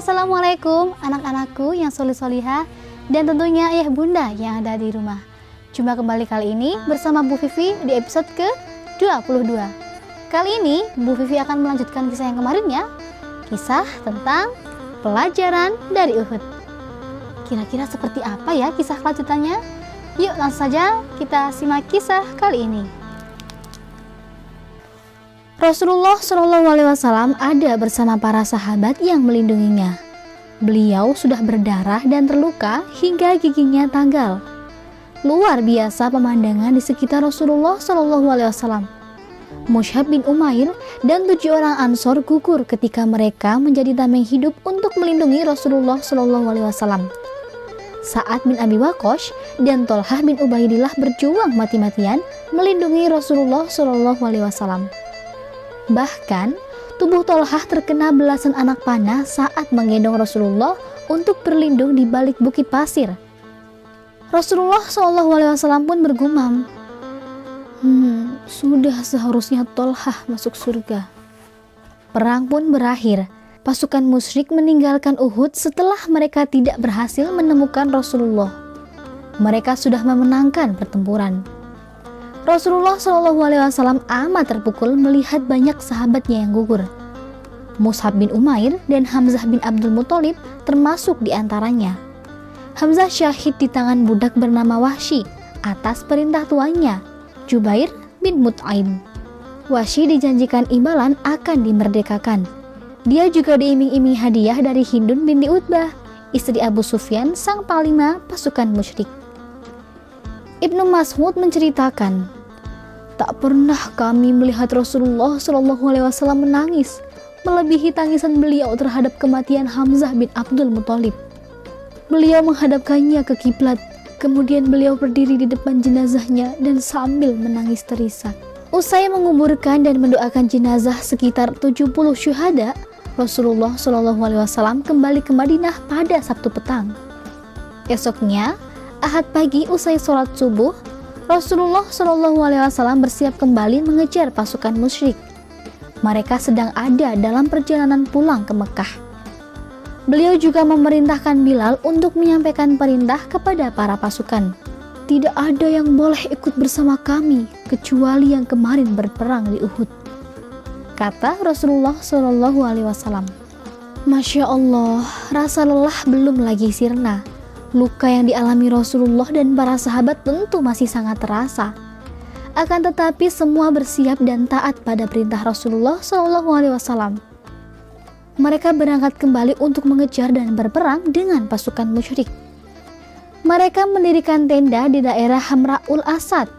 Assalamualaikum anak-anakku yang solih-solihah dan tentunya ayah bunda yang ada di rumah. Jumpa kembali kali ini bersama Bu Vivi di episode ke-22. Kali ini Bu Vivi akan melanjutkan kisah yang kemarinnya, kisah tentang pelajaran dari Uhud. Kira-kira seperti apa ya kisah kelanjutannya? Yuk langsung saja kita simak kisah kali ini. Rasulullah SAW ada bersama para sahabat yang melindunginya. Beliau sudah berdarah dan terluka hingga giginya tanggal. Luar biasa pemandangan di sekitar Rasulullah SAW. Mus'ab bin Umair dan 7 orang Ansor gugur ketika mereka menjadi tameng hidup untuk melindungi Rasulullah SAW. Sa'ad bin Abi Waqqas dan Thalhah bin Ubaidillah berjuang mati-matian melindungi Rasulullah SAW. Bahkan, tubuh Thalhah terkena belasan anak panah saat menggendong Rasulullah untuk berlindung di balik bukit pasir. Rasulullah SAW pun bergumam, sudah seharusnya Thalhah masuk surga. Perang pun berakhir. Pasukan musyrik meninggalkan Uhud setelah mereka tidak berhasil menemukan Rasulullah. Mereka sudah memenangkan pertempuran. Rasulullah SAW amat terpukul melihat banyak sahabatnya yang gugur. Mus'ab bin Umair dan Hamzah bin Abdul Muthalib termasuk di antaranya. Hamzah syahid di tangan budak bernama Wahsy atas perintah tuannya, Jubair bin Mut'aim. Wahsy dijanjikan imbalan akan dimerdekakan. Dia juga diiming-iming hadiah dari Hindun binti Utbah, istri Abu Sufyan, sang panglima pasukan musyrik. Ibnu Mas'ud menceritakan, tak pernah kami melihat Rasulullah SAW menangis melebihi tangisan beliau terhadap kematian Hamzah bin Abdul Muthalib. Beliau menghadapkannya ke kiblat, kemudian beliau berdiri di depan jenazahnya dan sambil menangis terisak. Usai menguburkan dan mendoakan jenazah sekitar 70 syuhada, Rasulullah SAW kembali ke Madinah pada Sabtu petang. Esoknya, Ahad pagi usai sholat subuh, Rasulullah SAW bersiap kembali mengejar pasukan musyrik. Mereka sedang ada dalam perjalanan pulang ke Mekah. Beliau juga memerintahkan Bilal untuk menyampaikan perintah kepada para pasukan. Tidak ada yang boleh ikut bersama kami kecuali yang kemarin berperang di Uhud, kata Rasulullah SAW. Masya Allah, rasa lelah belum lagi sirna. Luka yang dialami Rasulullah dan para sahabat tentu masih sangat terasa. Akan tetapi semua bersiap dan taat pada perintah Rasulullah SAW. Mereka berangkat kembali untuk mengejar dan berperang dengan pasukan musyrik. Mereka mendirikan tenda di daerah Hamra'ul Asad.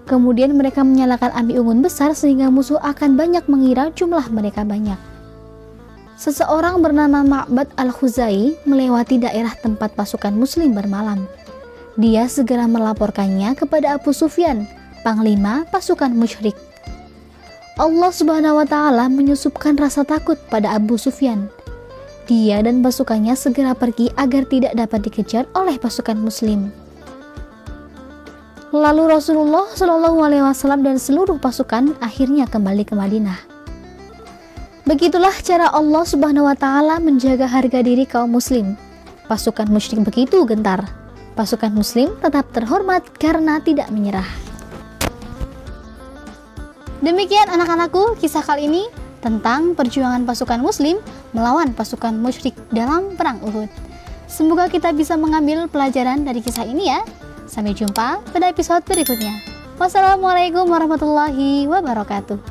Kemudian mereka menyalakan api unggun besar sehingga musuh akan banyak mengira jumlah mereka banyak. Seseorang bernama Ma'bad al-Khuzai melewati daerah tempat pasukan muslim bermalam. Dia segera melaporkannya kepada Abu Sufyan, panglima pasukan musyrik. Allah Subhanahu wa Ta'ala menyusupkan rasa takut pada Abu Sufyan. Dia dan pasukannya segera pergi agar tidak dapat dikejar oleh pasukan muslim. Lalu Rasulullah SAW dan seluruh pasukan akhirnya kembali ke Madinah. Begitulah cara Allah Subhanahu wa Ta'ala menjaga harga diri kaum muslim. Pasukan musyrik begitu gentar. Pasukan muslim tetap terhormat karena tidak menyerah. Demikian anak-anakku kisah kali ini tentang perjuangan pasukan muslim melawan pasukan musyrik dalam perang Uhud. Semoga kita bisa mengambil pelajaran dari kisah ini ya. Sampai jumpa pada episode berikutnya. Wassalamualaikum warahmatullahi wabarakatuh.